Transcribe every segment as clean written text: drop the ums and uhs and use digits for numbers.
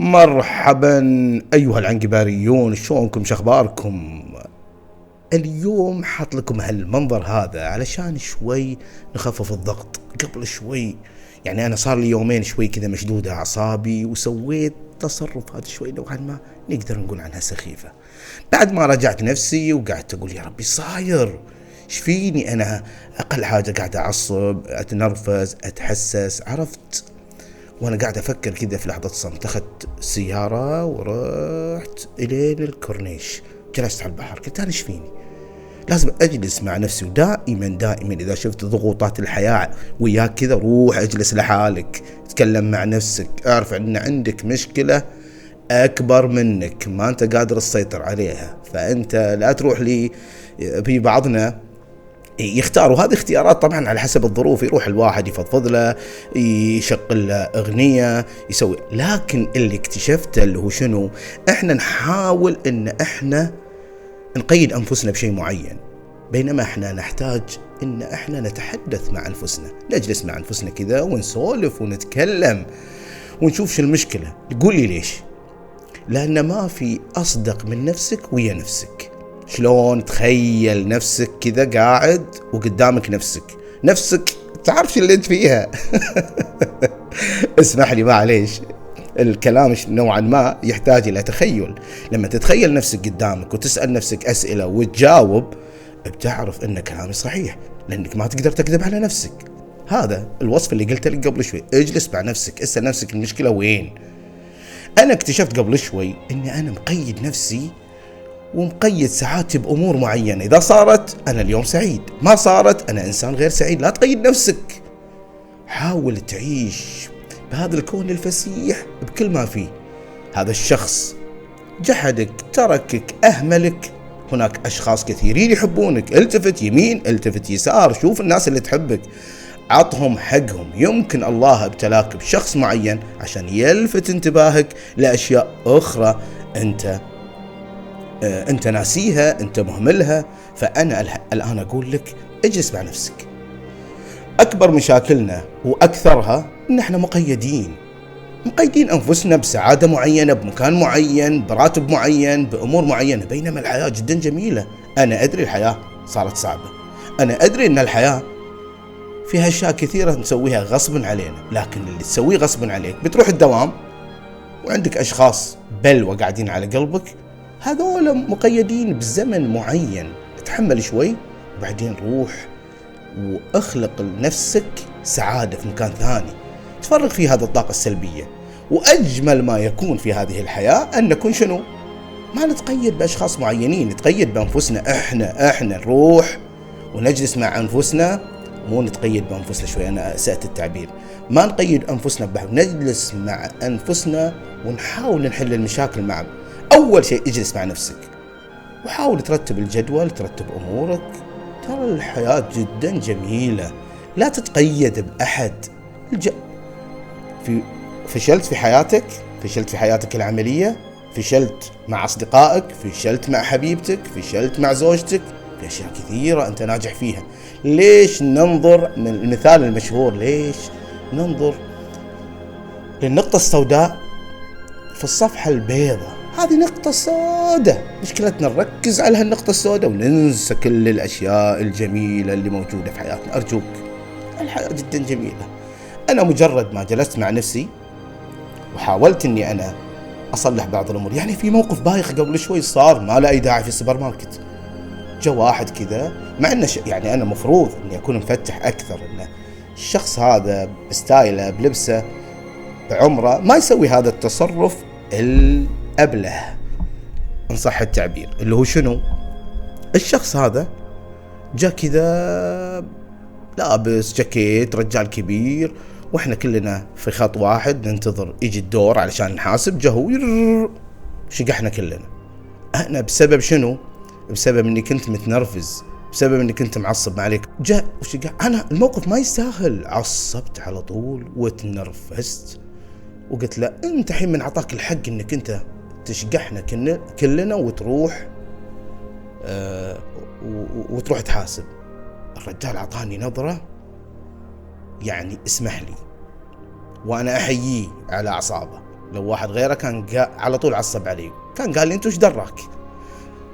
مرحبا أيها العنقباريون، شلونكم شخباركم؟ اليوم حط لكم هالمنظر هذا علشان شوي نخفف الضغط. قبل شوي يعني أنا صار لي يومين شوي كذا مشدودة أعصابي، وسويت تصرف هذا شوي نوعا ما نقدر نقول عنها سخيفة. بعد ما راجعت نفسي وقعدت أقول يا ربي صاير ايش فيني أنا؟ أقل حاجة قاعد أعصب، أتنرفز، أتحسس، عرفت؟ وانا قاعد افكر كذا في لحظة صمت اخذت سيارة ورحت الين الكورنيش، جلست على البحر. قلت انا ايش فيني؟ لازم اجلس مع نفسي. ودائما اذا شفت ضغوطات الحياة وياك كذا روح اجلس لحالك، تكلم مع نفسك، اعرف ان عندك مشكلة اكبر منك ما انت قادر تسيطر عليها. فانت لا تروح لي. في بعضنا يختاروا هذه اختيارات طبعا على حسب الظروف، يروح الواحد يفضفض له، يشغل له اغنية، يسوي. لكن اللي اكتشفته اللي هو شنو، احنا نحاول ان احنا نقيد انفسنا بشيء معين، بينما احنا نحتاج ان احنا نتحدث مع انفسنا، نجلس مع انفسنا كذا ونسولف ونتكلم ونشوف شو المشكلة. تقول لي ليش؟ لان ما في اصدق من نفسك ويا نفسك. شلون؟ تخيل نفسك كذا قاعد وقدامك نفسك تعرف اللي انت فيها. اسمح لي معليش، الكلام نوعا ما يحتاج الى تخيل. لما تتخيل نفسك قدامك وتسأل نفسك اسئلة وتجاوب، بتعرف ان كلامي صحيح، لانك ما تقدر تكذب على نفسك. هذا الوصف اللي قلت لك قبل شوي. اجلس مع نفسك، اسأل نفسك المشكلة وين. انا اكتشفت قبل شوي اني انا مقيد نفسي ومقيد سعادتي بأمور معينة. إذا صارت أنا اليوم سعيد، ما صارت أنا إنسان غير سعيد. لا تقيد نفسك، حاول تعيش بهذا الكون الفسيح بكل ما فيه. هذا الشخص جحدك، تركك، أهملك، هناك أشخاص كثيرين يحبونك. التفت يمين، التفت يسار، شوف الناس اللي تحبك، عطهم حقهم. يمكن الله ابتلاك بشخص معين عشان يلفت انتباهك لأشياء أخرى أنت ناسيها، أنت مهملها. فأنا الآن أقول لك اجلس مع نفسك. أكبر مشاكلنا وأكثرها إن إحنا مقيدين أنفسنا بسعادة معينة، بمكان معين، براتب معين، بأمور معينة، بينما الحياة جدا جميلة. أنا أدري الحياة صارت صعبة، أنا أدري إن الحياة فيها أشياء كثيرة نسويها غصب علينا، لكن اللي تسويه غصب عليك بتروح الدوام وعندك أشخاص بلوى قاعدين على قلبك، هذول مقيدين بزمن معين. تحمل شوي وبعدين روح واخلق لنفسك سعادة في مكان ثاني تفرغ فيه هذه الطاقة السلبية. وأجمل ما يكون في هذه الحياة أن نكون شنو؟ ما نتقيد بأشخاص معينين، نتقيد بأنفسنا. احنا نروح ونجلس مع أنفسنا، مو نتقيد بأنفسنا. شوي أنا أسأت التعبير. ما نقيد أنفسنا ببعض، نجلس مع أنفسنا ونحاول نحل المشاكل معهم. أول شيء اجلس مع نفسك وحاول ترتب الجدول، ترتب أمورك. ترى الحياة جدا جميلة، لا تتقيد بأحد. فشلت في حياتك، فشلت في حياتك العملية، فشلت مع أصدقائك، فشلت مع حبيبتك، فشلت مع زوجتك، في أشياء كثيرة أنت ناجح فيها. ليش ننظر من المثال المشهور؟ ليش ننظر للنقطة السوداء في الصفحة البيضاء؟ هذه نقطة سوداء. مشكلتنا نركز على هالنقطة السوداء وننسى كل الأشياء الجميلة اللي موجودة في حياتنا. أرجوك، الحياة جدا جميلة. أنا مجرد ما جلست مع نفسي وحاولت أني أنا أصلح بعض الأمور، يعني في موقف بايخ قبل شوي صار ما له أي داعي في السوبر ماركت. جاء واحد كذا، مع أنه يعني أنا مفروض أني أكون مفتح أكثر، أنه الشخص هذا بستايله بلبسه بعمره ما يسوي هذا التصرف الأبله إن صح التعبير، اللي هو شنو؟ الشخص هذا جاء كذا لابس جاكيت، رجال كبير، واحنا كلنا في خط واحد ننتظر يجي الدور علشان نحاسب. جا هو شقحنا كلنا. انا بسبب شنو؟ بسبب اني كنت متنرفز، بسبب اني كنت معصب ما عليك. جاء وشقح. انا الموقف ما يستاهل، عصبت على طول وتنرفزت وقلت له انت حين من عطاك الحق انك انت تشقحنا كلنا وتروح وتروح تحاسب. الرجال عطاني نظرة، يعني اسمح لي، وانا احييه على اعصابه. لو واحد غيره كان على طول عصب علي، كان قال لي انت وش دراك.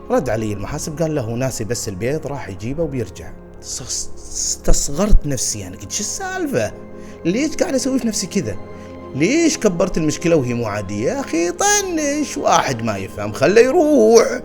رد علي المحاسب قال له ناسي بس البيض، راح يجيبه وبيرجع. استصغرت نفسي، يعني قلت شو السالفة؟ ليش قاعد اسوي في نفسي كذا؟ ليش كبرت المشكلة وهي مو عادية؟ يا اخي طنش، واحد ما يفهم خله يروح.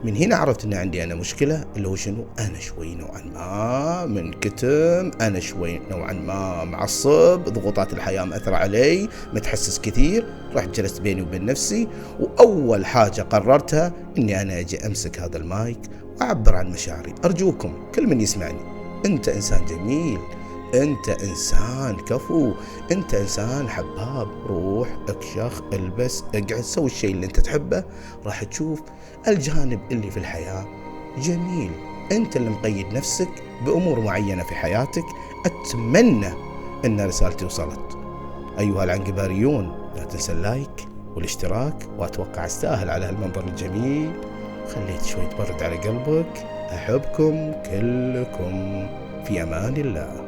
من هنا عرفت ان عندي انا مشكلة، اللي هو شنو؟ انا شوي نوعا ما منكتم، انا شوي نوعا ما معصب، ضغوطات الحياة مأثرة علي، متحسس كثير. رحت جلست بيني وبين نفسي، واول حاجة قررتها اني انا اجي امسك هذا المايك واعبر عن مشاعري. ارجوكم كل من يسمعني، انت انسان جميل، انت انسان كفو، انت انسان حباب. روح اكشخ، البس، اقعد، سوي الشيء اللي انت تحبه، راح تشوف الجانب اللي في الحياة جميل. انت اللي مقيد نفسك بامور معينة في حياتك. اتمنى ان رسالتي وصلت. ايها العنقباريون، لا تنسى اللايك والاشتراك، واتوقع استاهل على هالمنظر الجميل. خليت شوي تبرد على قلبك. احبكم كلكم، في امان الله.